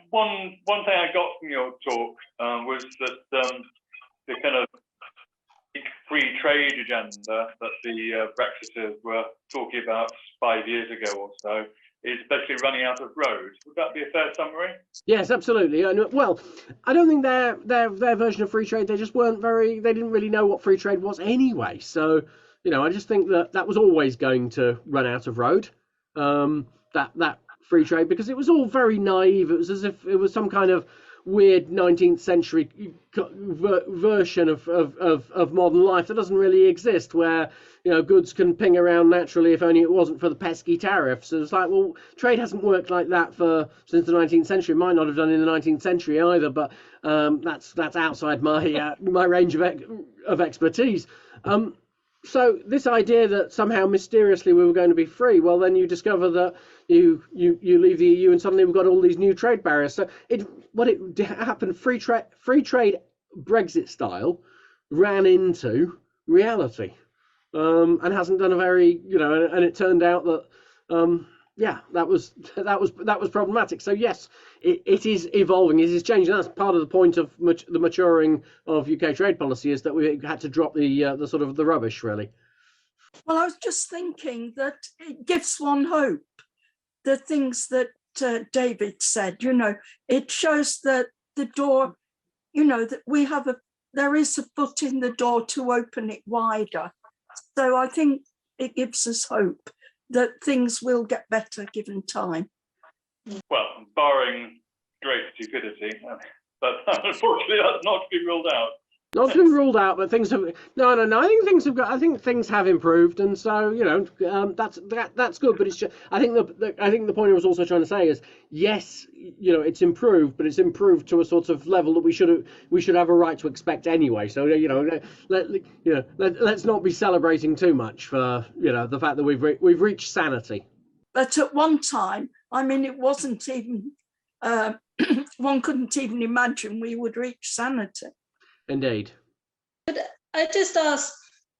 one thing I got from your talk was that the kind of free trade agenda that the Brexiters were talking about 5 years ago or so is basically running out of road. Would that be a fair summary? Yes, absolutely. Well, I don't think their version of free trade, they just weren't very, they didn't really know what free trade was anyway. So, I just think that was always going to run out of road, that free trade, because it was all very naive. It was as if it was some kind of weird 19th century version of modern life that doesn't really exist, where goods can ping around naturally if only it wasn't for the pesky tariffs. It's like, well, trade hasn't worked like that since the 19th century. It might not have done in the 19th century either, but that's outside my my range of expertise. So this idea that somehow mysteriously we were going to be free, well, then you discover that you leave the EU and suddenly we've got all these new trade barriers. So it happened, free trade Brexit style ran into reality, and hasn't done a very, and it turned out that that was problematic. So yes, it is evolving, it is changing. That's part of the point of the maturing of UK trade policy, is that we had to drop the sort of the rubbish, really. Well, I was just thinking that it gives one hope. The things that David said, it shows that the door, that there is a foot in the door to open it wider. So I think it gives us hope that things will get better given time. Well, barring great stupidity, but unfortunately that's not to be ruled out. Not been ruled out, but things have. No. I think things have improved, and so that's good. But it's just, I think the point I was also trying to say is, yes, it's improved, but it's improved to a sort of level that we should have a right to expect anyway. So let's not be celebrating too much for the fact that we've reached sanity. But at one time, it wasn't even one couldn't even imagine we would reach sanity. Indeed. But I just ask,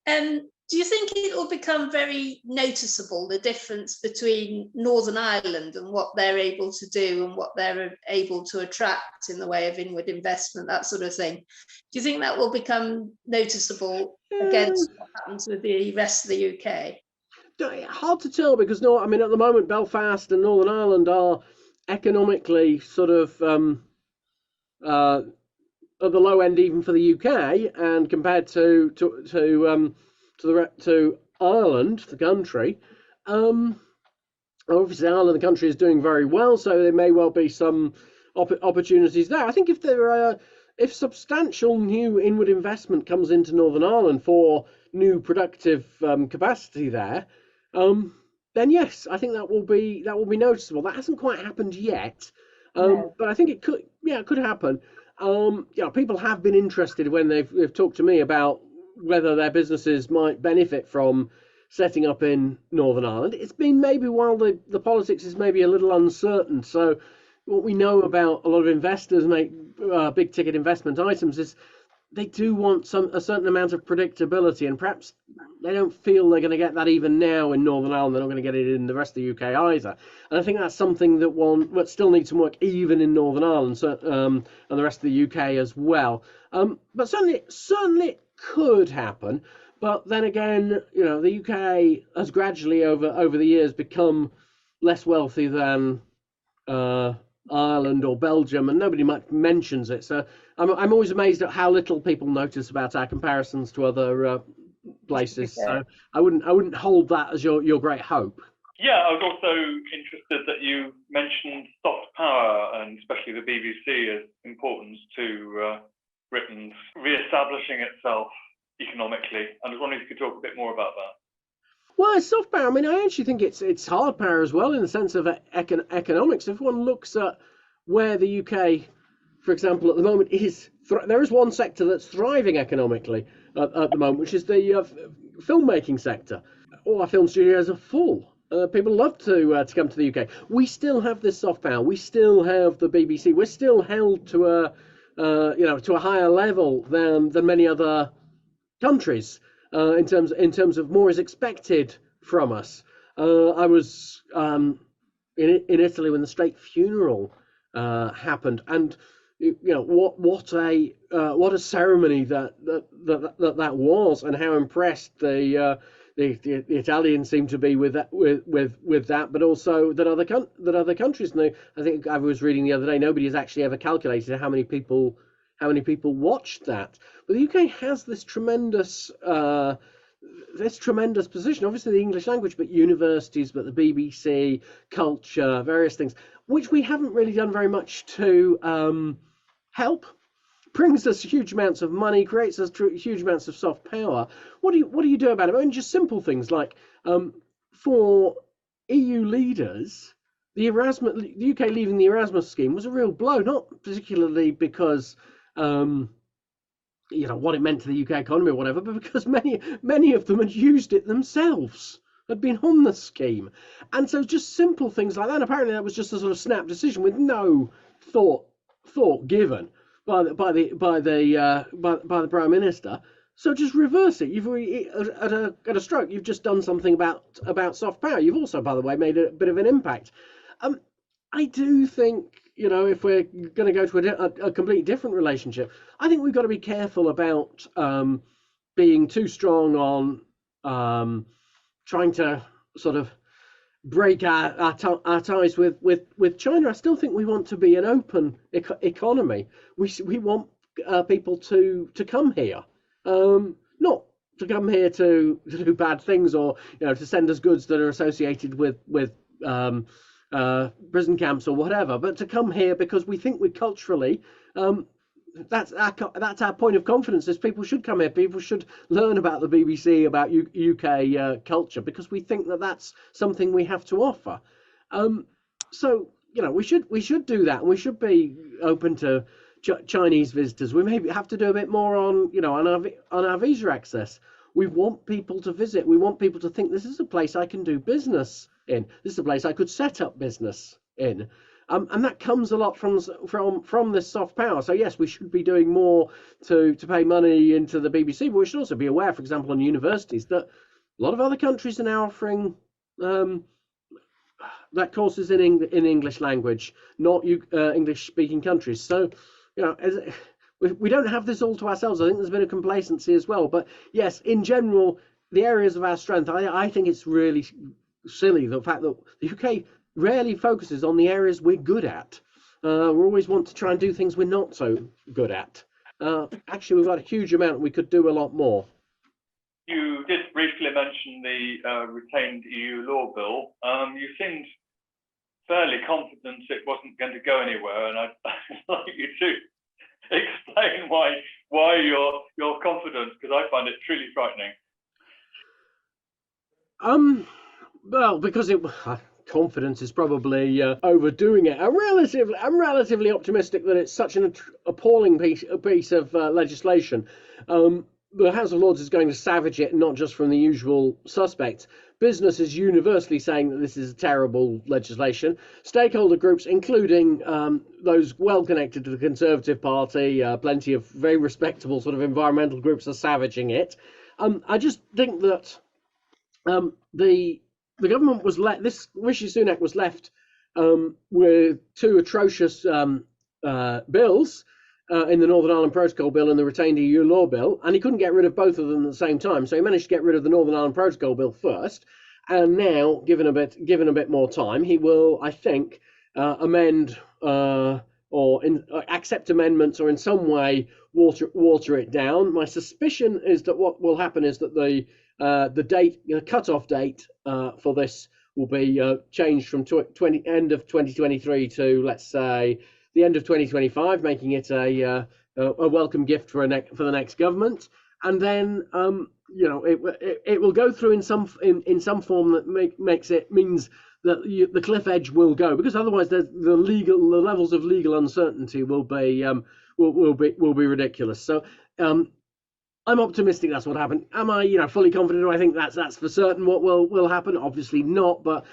do you think it will become very noticeable, the difference between Northern Ireland and what they're able to do and what they're able to attract in the way of inward investment, that sort of thing? Do you think that will become noticeable against what happens with the rest of the UK? Hard to tell, because at the moment Belfast and Northern Ireland are economically sort of at the low end even for the UK, and compared to Ireland, the country, obviously Ireland, the country, is doing very well, so there may well be some opportunities there. I think if substantial new inward investment comes into Northern Ireland for new productive capacity there, then yes, I think that will be noticeable. That hasn't quite happened yet, no. But I think it could happen. People have been interested when they've talked to me about whether their businesses might benefit from setting up in Northern Ireland. It's been maybe while the politics is maybe a little uncertain. So what we know about a lot of investors make big ticket investment items is they do want a certain amount of predictability, and perhaps they don't feel they're going to get that even now in Northern Ireland. They're not going to get it in the rest of the UK either. And I think that's something that still needs some work, even in Northern Ireland, and the rest of the UK as well. But certainly it could happen. But then again, the UK has gradually over the years become less wealthy than Ireland or Belgium, and nobody much mentions it. So I'm always amazed at how little people notice about our comparisons to other places. So I wouldn't hold that as your great hope. Yeah, I was also interested that you mentioned soft power, and especially the BBC, as important to Britain's re-establishing itself economically. I was wondering if you could talk a bit more about that. Well, it's soft power. I actually think it's hard power as well, in the sense of economics. If one looks at where the UK, for example, at the moment there is one sector that's thriving economically at the moment, which is the filmmaking sector. All our film studios are full. People love to come to the UK. We still have this soft power. We still have the BBC. We're still held to a higher level than many other countries. In terms of more is expected from us. I was in Italy when the state funeral happened, and what a ceremony that was, and how impressed the Italians seem to be with that, but also that other countries knew. I think I was reading the other day, nobody has actually ever calculated how many people watched that. But the UK has this tremendous position, obviously the English language, but universities, but the BBC, culture, various things, which we haven't really done very much to help. Brings us huge amounts of money, creates us huge amounts of soft power. What do you do about it? I mean, just simple things like for EU leaders, the UK leaving the Erasmus scheme was a real blow, not particularly because what it meant to the UK economy or whatever, but because many of them had used it themselves, had been on the scheme. And so just simple things like that. Apparently that was just a sort of snap decision with no thought given by the Prime Minister. So just reverse it. You've at a stroke, you've just done something about soft power. You've also, by the way, made a bit of an impact. I do think, if we're going to go to a completely different relationship, I think we've got to be careful about being too strong on trying to sort of break our ties with China. I still think we want to be an open economy. We want people to come here, not to come here to do bad things or to send us goods that are associated with prison camps or whatever, but to come here because we think we culturally that's our point of confidence, is people should come here, people should learn about the BBC, about UK culture, because we think that that's something we have to offer. So we should do that, and we should be open to Chinese visitors. We maybe have to do a bit more on on our visa access. We want people to visit. We want people to think this is a place I can do business in. This is a place I could set up business in. And that comes a lot from this soft power. So yes, we should be doing more to pay money into the BBC, but we should also be aware, for example, on universities, that a lot of other countries are now offering that courses in English language, not English-speaking countries. So we don't have this all to ourselves. I think there's a bit of complacency as well. But yes, in general, the areas of our strength, I think it's really silly, the fact that the UK rarely focuses on the areas we're good at. We always want to try and do things we're not so good at. Actually, we've got a huge amount. We could do a lot more. You did briefly mention the retained EU law bill. You seemed fairly confident it wasn't going to go anywhere, and I'd like you to explain why you're confident, because I find it truly frightening. Well, because confidence is probably overdoing it. I'm relatively optimistic that it's such an appalling piece of legislation. The House of Lords is going to savage it, not just from the usual suspects. Business is universally saying that this is a terrible legislation. Stakeholder groups, including those well connected to the Conservative Party, plenty of very respectable sort of environmental groups, are savaging it. I just think that the government was Rishi Sunak was left with two atrocious bills in the Northern Ireland Protocol Bill and the retained EU law bill, and he couldn't get rid of both of them at the same time. So he managed to get rid of the Northern Ireland Protocol Bill first, and now, given a bit more time, he will, I think, amend or accept amendments, or in some way water it down. My suspicion is that what will happen is that the cut-off date for this will be changed from end of 2023 to, let's say, the end of 2025, making it a welcome gift for the next government, and then it will go through in some form that means that the cliff edge will go, because otherwise the levels of legal uncertainty will be ridiculous. So I'm optimistic that's what happened. Am I, fully confident? Do I think that's for certain what will happen? Obviously not. But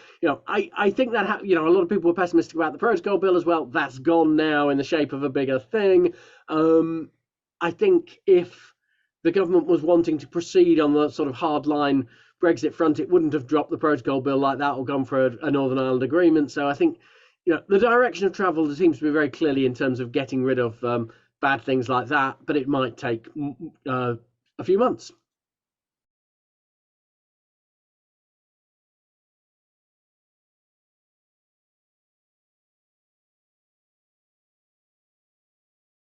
I think that a lot of people were pessimistic about the protocol bill as well. That's gone now in the shape of a bigger thing. I think if the government was wanting to proceed on the sort of hardline Brexit front, it wouldn't have dropped the protocol bill like that or gone for a Northern Ireland agreement. So I think you know, the direction of travel seems to be very clearly in terms of getting rid of bad things like that, but it might take a few months.